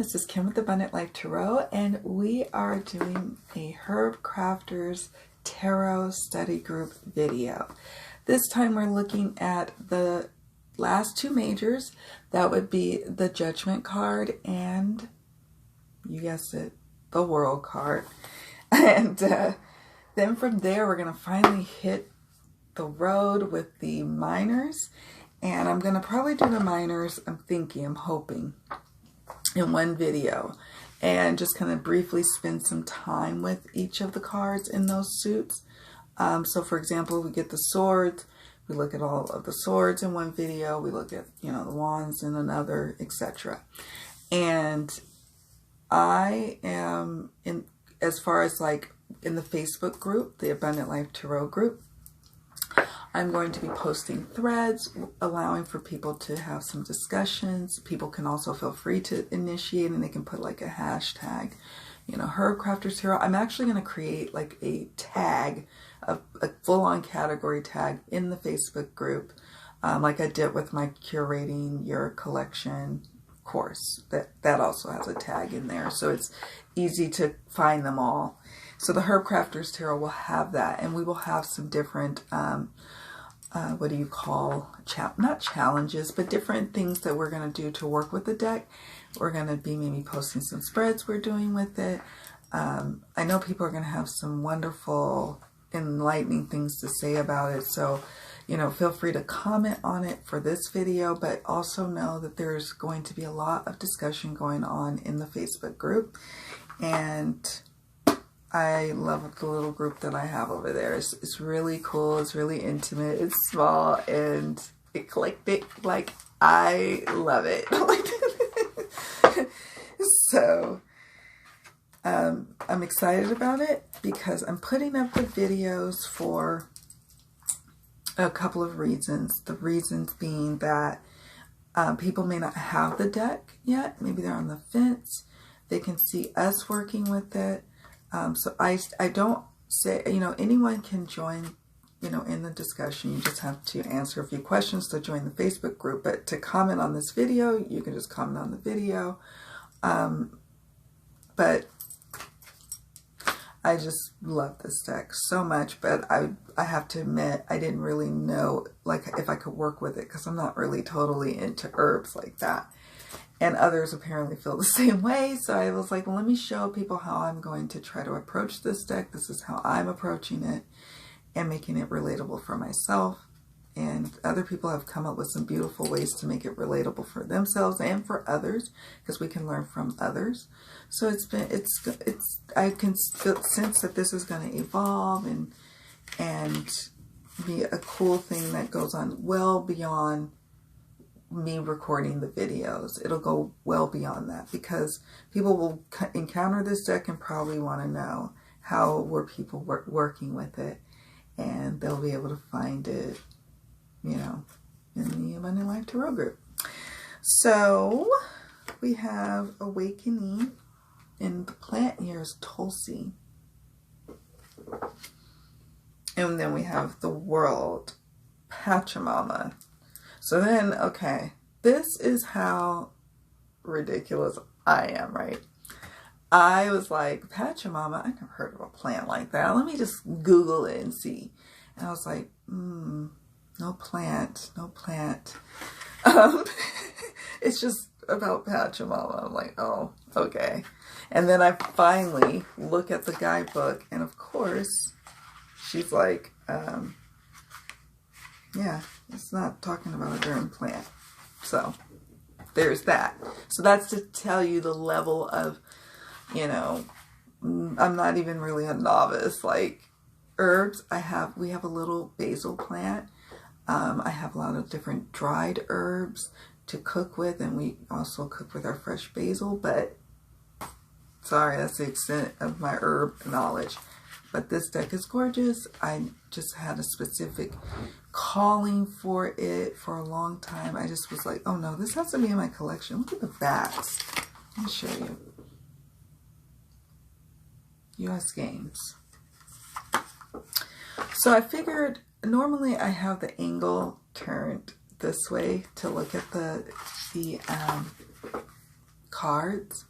this is Kim with Abundant Life Tarot, and we are doing a Herbcrafters Tarot Study Group video. This time we're looking at the last two majors. That would be the Judgment card and, you guessed it, the World card. And then from there we're going to finally hit the road with the minors. And I'm going to probably do the minors, I'm hoping, in one video, and just kind of briefly spend some time with each of the cards in those suits. So for example, we get the swords, we look at all of the swords in one video, we look at, the wands in another, etc. And I am as far as like in the Facebook group, the Abundant Life Tarot group, I'm going to be posting threads, allowing for people to have some discussions. People can also feel free to initiate, and they can put like a hashtag, Herbcrafters Tarot. I'm actually going to create like a tag, a full-on category tag in the Facebook group, like I did with my Curating Your Collection course. That also has a tag in there, so it's easy to find them all. So the Herbcrafters Tarot will have that, and we will have some different, what do you call, not challenges, but different things that we're going to do to work with the deck. We're going to be maybe posting some spreads we're doing with it. I know people are going to have some wonderful, enlightening things to say about it. So, feel free to comment on it for this video, but also know that there's going to be a lot of discussion going on in the Facebook group. And I love the little group that I have over there. It's really cool. It's really intimate. It's small and eclectic. Like, I love it. So, I'm excited about it because I'm putting up the videos for a couple of reasons. The reasons being that people may not have the deck yet. Maybe they're on the fence. They can see us working with it. So I don't say, anyone can join, in the discussion. You just have to answer a few questions to join the Facebook group. But to comment on this video, you can just comment on the video. But I just love this deck so much. But I have to admit, I didn't really know, if I could work with it, because I'm not really totally into herbs like that. And others apparently feel the same way. So I was like, well, let me show people how I'm going to try to approach this deck. This is how I'm approaching it and making it relatable for myself. And other people have come up with some beautiful ways to make it relatable for themselves and for others, because we can learn from others. So I can sense that this is going to evolve and be a cool thing that goes on well beyond me recording the videos. It'll go well beyond that, because people will encounter this deck and probably want to know how were people working with it, and they'll be able to find it, in the Abundant Life Tarot group. So we have Awakening, and the plant here is Tulsi, and then we have the World, Pachamama. So then, okay, this is how ridiculous I am, right? I was like, Pachamama, I never heard of a plant like that. Let me just Google it and see. And I was like, no plant. It's just about Pachamama. I'm like, oh, okay. And then I finally look at the guidebook, and of course, she's like, yeah, it's not talking about a certain plant. So there's that. So that's to tell you the level of, I'm not even really a novice. Like herbs, we have a little basil plant. I have a lot of different dried herbs to cook with, and we also cook with our fresh basil. But sorry, that's the extent of my herb knowledge. But this deck is gorgeous. I just had a specific calling for it for a long time. I just was like, oh no, this has to be in my collection. Look at the backs. Let me show you. US Games. So I figured, normally I have the angle turned this way to look at the cards.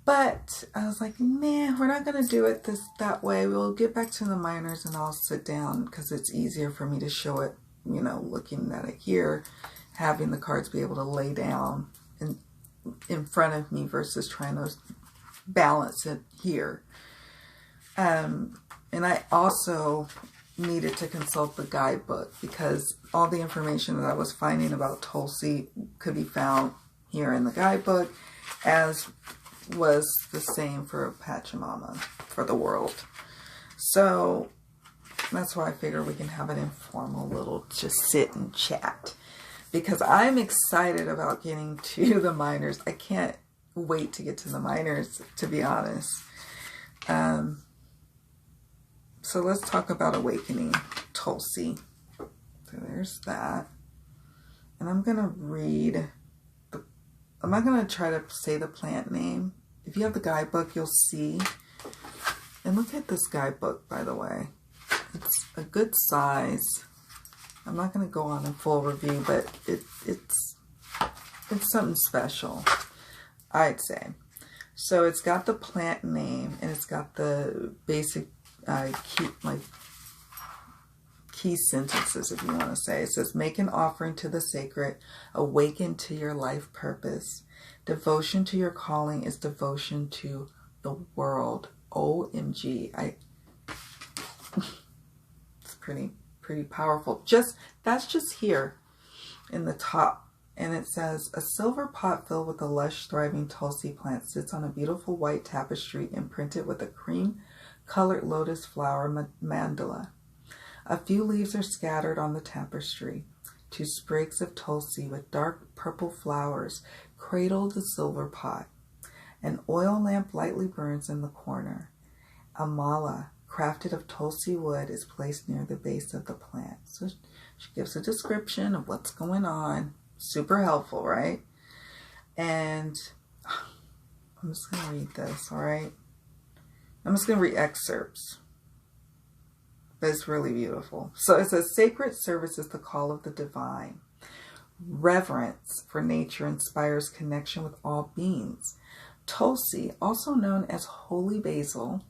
But I was like, nah, we're not going to do it that way. We'll get back to the minors and I'll sit down because it's easier for me to show it, you know, looking at it here, having the cards be able to lay down in front of me versus trying to balance it here. And I also needed to consult the guidebook because all the information that I was finding about Tulsi could be found here in the guidebook, as was the same for Pachamama for the world. So that's why I figure we can have an informal little just sit and chat, because I'm excited about getting to the minors. I can't wait to get to the minors, to be honest. So let's talk about awakening Tulsi. So there's that. And I'm going to read, I'm not going to try to say the plant name. If you have the guidebook, you'll see. And look at this guidebook, by the way. It's a good size. I'm not going to go on a full review, but it's something special, I'd say. So it's got the plant name, and it's got the basic key sentences, if you want to say. It says, make an offering to the sacred, awaken to your life purpose. Devotion to your calling is devotion to the world. OMG. It's pretty powerful. That's just here in the top. And it says, a silver pot filled with a lush, thriving Tulsi plant sits on a beautiful white tapestry imprinted with a cream-colored lotus flower mandala. A few leaves are scattered on the tapestry. 2 sprigs of Tulsi with dark purple flowers cradle the silver pot. An oil lamp lightly burns in the corner. A mala, crafted of Tulsi wood, is placed near the base of the plant. So she gives a description of what's going on. Super helpful, right? And I'm just going to read this, all right? I'm just going to read excerpts. But it's really beautiful. So it says, sacred service is the call of the divine. Reverence for nature inspires connection with all beings. Tulsi, also known as holy basil,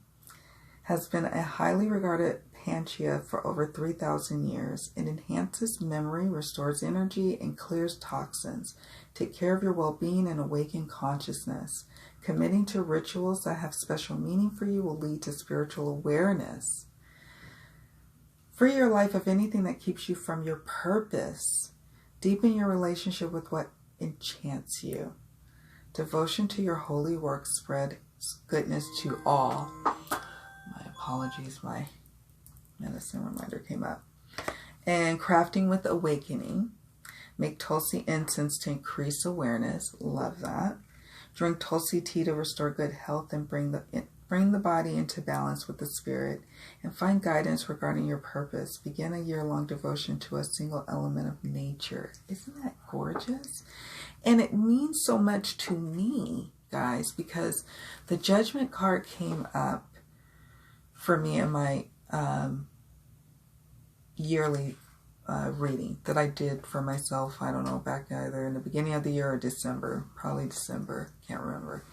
has been a highly regarded panacea for over 3,000 years. It enhances memory, restores energy, and clears toxins. Take care of your well-being and awaken consciousness. Committing to rituals that have special meaning for you will lead to spiritual awareness. Free your life of anything that keeps you from your purpose. Deepen your relationship with what enchants you. Devotion to your holy work spread goodness to all. My apologies, my medicine reminder came up. And crafting with awakening. Make Tulsi incense to increase awareness. Love that. Drink Tulsi tea to restore good health and bring the body into balance with the spirit. And find guidance regarding your purpose. Begin a year-long devotion to a single element of nature. Isn't that gorgeous? And it means so much to me, guys, because the Judgment card came up for me in my yearly reading that I did for myself. I don't know, back either in the beginning of the year or December, probably December, can't remember.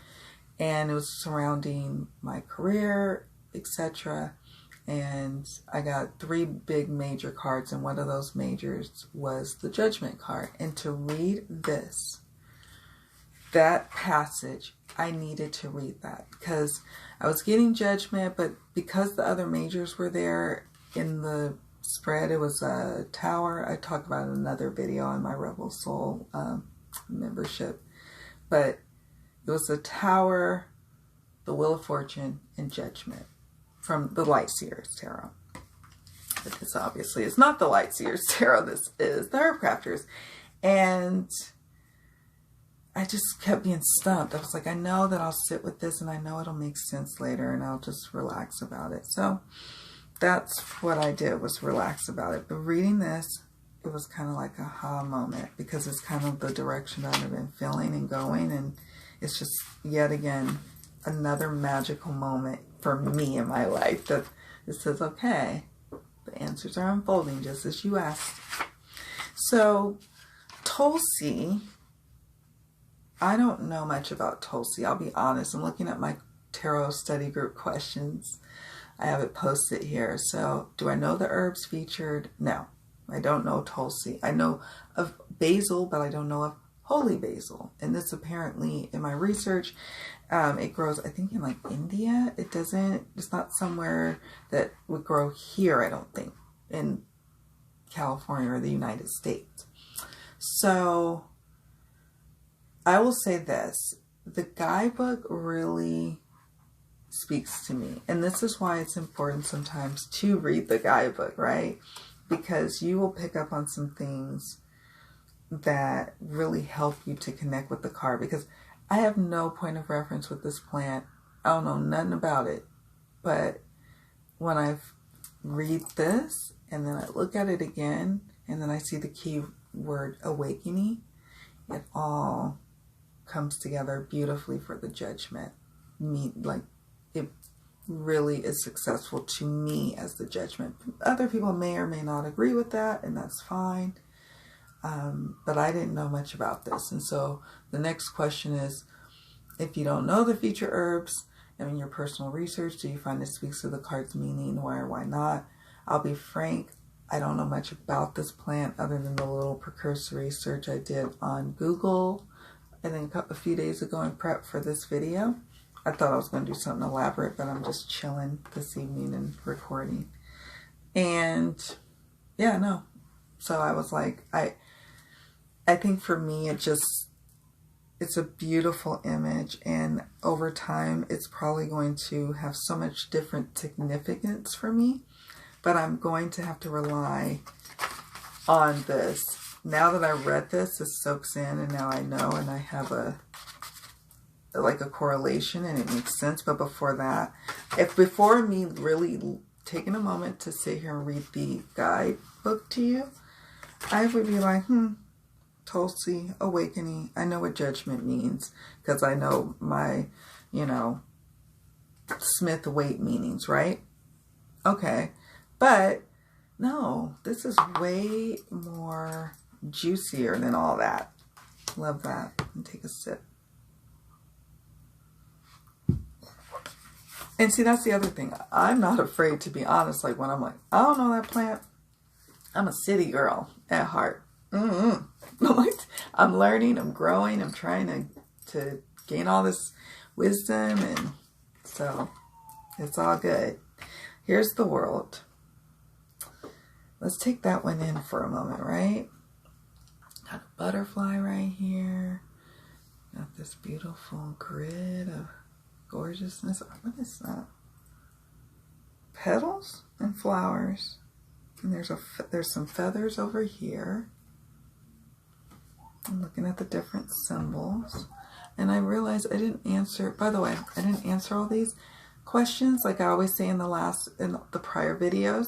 And it was surrounding my career, etc. And I got 3 big major cards, and one of those majors was the Judgment card. And to read that passage, I needed to read that because I was getting Judgment, but because the other majors were there in the spread, it was a Tower. I talk about in another video on my Rebel Soul membership, but it was the Tower, the Wheel of Fortune, and Judgment from the Light Seers Tarot. But this obviously is not the Light Seers Tarot. This is the Herbcrafters. And I just kept being stumped. I was like, I know that I'll sit with this and I know it'll make sense later and I'll just relax about it. So that's what I did, was relax about it. But reading this, it was kind of like a aha moment because it's kind of the direction I've been feeling and going. And it's just yet again another magical moment for me in my life that it says, okay, the answers are unfolding just as you asked. So Tulsi I don't know much about Tulsi. I'll be honest. I'm looking at my tarot study group questions. I have it posted here. So do I know the herbs featured? No, I don't know Tulsi. I know of basil, but I don't know of holy basil. And this apparently, in my research, it grows, I think, in like India. It's not somewhere that would grow here, I don't think, in California or the United States. So I will say this, the guidebook really speaks to me. And this is why it's important sometimes to read the guidebook, right? Because you will pick up on some things that really help you to connect with the card. Because I have no point of reference with this plant. I don't know nothing about it. But when I read this and then I look at it again and then I see the key word awakening, it all comes together beautifully for the judgment. It really is successful to me as the judgment. Other people may or may not agree with that, and that's fine. But I didn't know much about this. And so the next question is, if you don't know the feature herbs, in your personal research, do you find it speaks to the card's meaning? Why or why not? I'll be frank, I don't know much about this plant other than the little precursory search I did on Google, I think a few days ago in prep for this video. I thought I was going to do something elaborate, but I'm just chilling this evening and recording. And yeah, no. So I was like, I think for me, it's a beautiful image, and over time, it's probably going to have so much different significance for me, but I'm going to have to rely on this. Now that I read this, it soaks in, and now I know, and I have a correlation, and it makes sense. But before that, before me really taking a moment to sit here and read the guidebook to you, I would be like, Tulsi, awakening. I know what judgment means because I know my, Smith Waite meanings, right? Okay. But no, this is way more juicier than all that. Love that. And take a sip. And see, that's the other thing. I'm not afraid to be honest. Like when I'm like, I don't know that plant. I'm a city girl at heart. I'm learning, I'm growing, I'm trying to gain all this wisdom, and so it's all good. Here's the world. Let's take that one in for a moment, right? Got a butterfly right here. Got this beautiful grid of gorgeousness. What is that? Petals and flowers. And there's some feathers over here. I'm looking at the different symbols, and I realized I didn't answer, by the way, I didn't answer all these questions like I always say in the prior videos.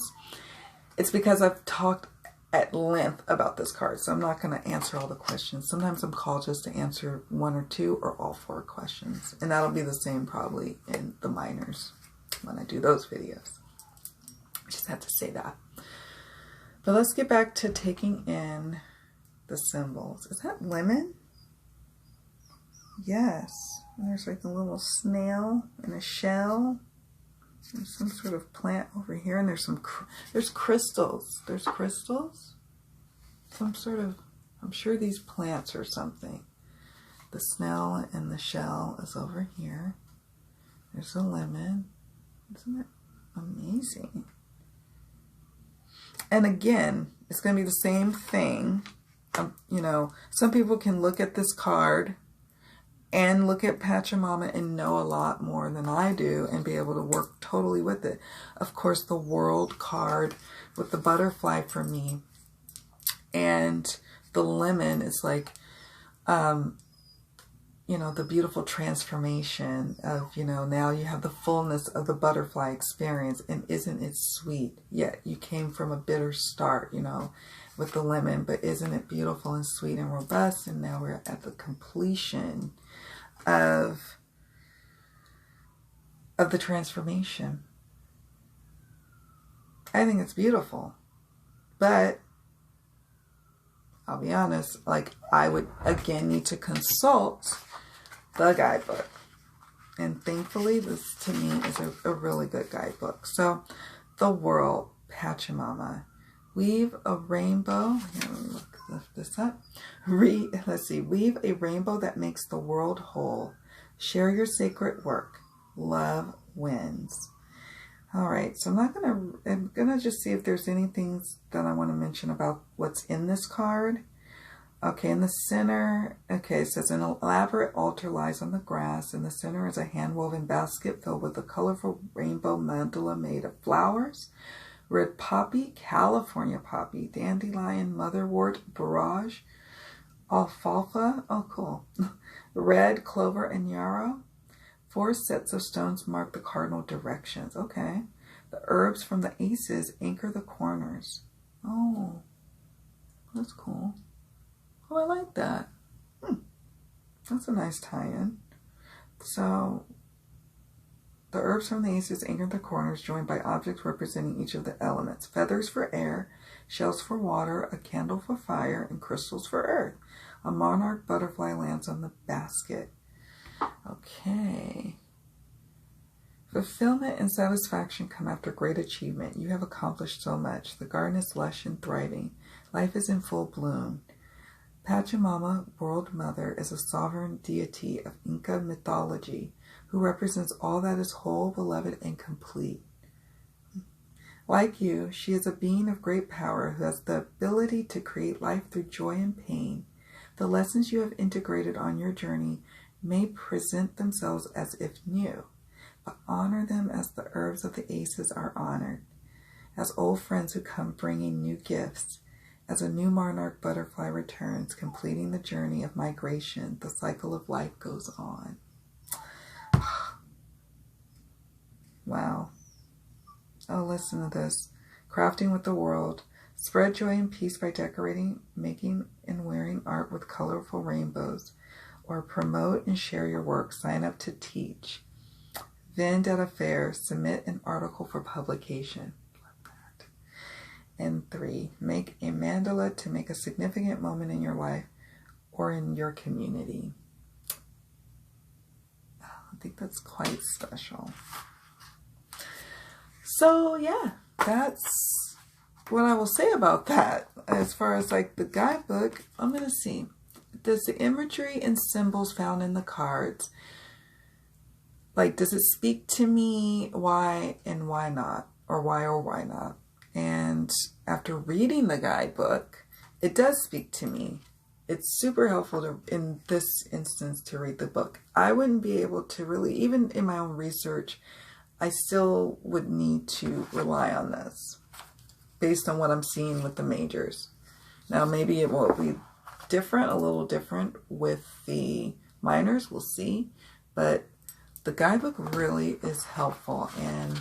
It's because I've talked at length about this card, so I'm not going to answer all the questions. Sometimes I'm called just to answer 1 or 2 or all 4 questions, and that'll be the same probably in the minors when I do those videos. I just had to say that. But let's get back to taking in the symbols. Is that lemon? Yes. And there's like a little snail and a shell. There's some sort of plant over here, and there's crystals. There's crystals. Some sort of, I'm sure these plants or something. The snail and the shell is over here. There's a lemon. Isn't it amazing? And again, it's going to be the same thing. Some people can look at this card and look at Pachamama and know a lot more than I do and be able to work totally with it. Of course, the World card with the butterfly for me and the lemon is like, the beautiful transformation of, now you have the fullness of the butterfly experience, and isn't it sweet? Yet you came from a bitter start, with the lemon, but isn't it beautiful and sweet and robust? And now we're at the completion of the transformation. I think it's beautiful, but I'll be honest, like I would again need to consult the guidebook. And thankfully, this to me is a really good guidebook. So, the world, Pachamama. Weave a rainbow. Here, let me look this up. Let's see. Weave a rainbow that makes the world whole. Share your sacred work. Love wins. All right. So I'm gonna just see if there's anything that I want to mention about what's in this card. Okay, in the center, okay, it says an elaborate altar lies on the grass. In the center is a hand-woven basket filled with a colorful rainbow mandala made of flowers. Red poppy, California poppy, dandelion, motherwort, borage, alfalfa, oh cool, red clover and yarrow. 4 sets of stones mark the cardinal directions. Okay. The herbs from the aces anchor the corners. Oh, that's cool. Oh, I like that. That's a nice tie-in. So, the herbs from the aces anchor the corners, joined by objects representing each of the elements. Feathers for air, shells for water, a candle for fire, and crystals for earth. A monarch butterfly lands on the basket. Okay. Fulfillment and satisfaction come after great achievement. You have accomplished so much. The garden is lush and thriving. Life is in full bloom. Pachamama, World Mother, is a sovereign deity of Inca mythology who represents all that is whole, beloved, and complete. Like you, she is a being of great power who has the ability to create life through joy and pain. The lessons you have integrated on your journey may present themselves as if new, but honor them as the herbs of the aces are honored, as old friends who come bringing new gifts. As a new monarch butterfly returns, completing the journey of migration, the cycle of life goes on. Wow. Oh, listen to this. Crafting with the world. Spread joy and peace by decorating, making, and wearing art with colorful rainbows. Or promote and share your work. Sign up to teach. Vend at a fair. Submit an article for publication. And 3, make a mandala to make a significant moment in your life or in your community. I think that's quite special. So yeah, that's what I will say about that. As far as like the guidebook, I'm going to see. Does the imagery and symbols found in the cards, like, does it speak to me? Why and why not? Or why not? And after reading the guidebook, it does speak to me. It's super helpful to, in this instance, to read the book. I wouldn't be able to really, even in my own research, I still would need to rely on this based on what I'm seeing with the majors. Now, maybe it will be different, a little different with the minors, we'll see. But the guidebook really is helpful, and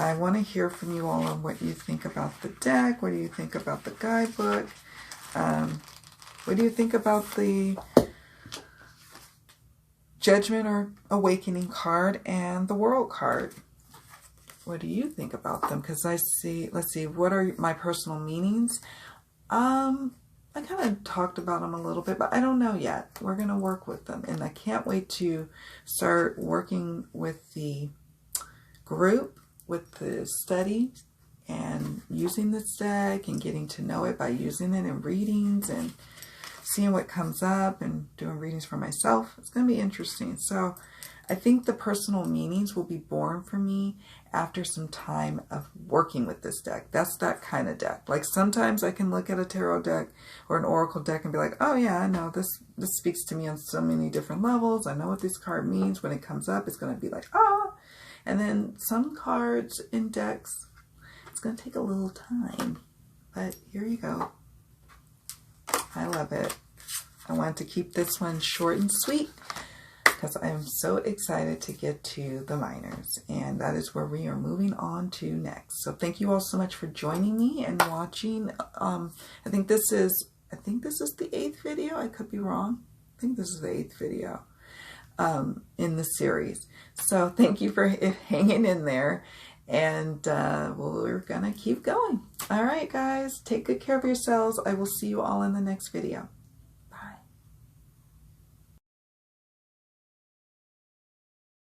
I want to hear from you all on what you think about the deck. What do you think about the guidebook? What do you think about the Judgment or Awakening card and the World card? What do you think about them? Because I see, let's see, what are my personal meanings? I kind of talked about them a little bit, but I don't know yet. We're going to work with them, and I can't wait to start working with the group, with the study, and using this deck and getting to know it by using it in readings and seeing what comes up and doing readings for myself. It's going to be interesting. So I think the personal meanings will be born for me after some time of working with this deck. That's that kind of deck. Like sometimes I can look at a tarot deck or an oracle deck and be like, oh yeah, I know this speaks to me on so many different levels. I know what this card means. When it comes up, it's going to be like, ah. And then some cards in decks, it's going to take a little time. But here you go. I love it. I wanted to keep this one short and sweet because I am so excited to get to the minors. And that is where we are moving on to next. So thank you all so much for joining me and watching. I think this is the 8th video. I could be wrong. I think this is the 8th video in the series. So thank you for hanging in there. And well, we're gonna keep going. All right, guys, take good care of yourselves. I will see you all in the next video.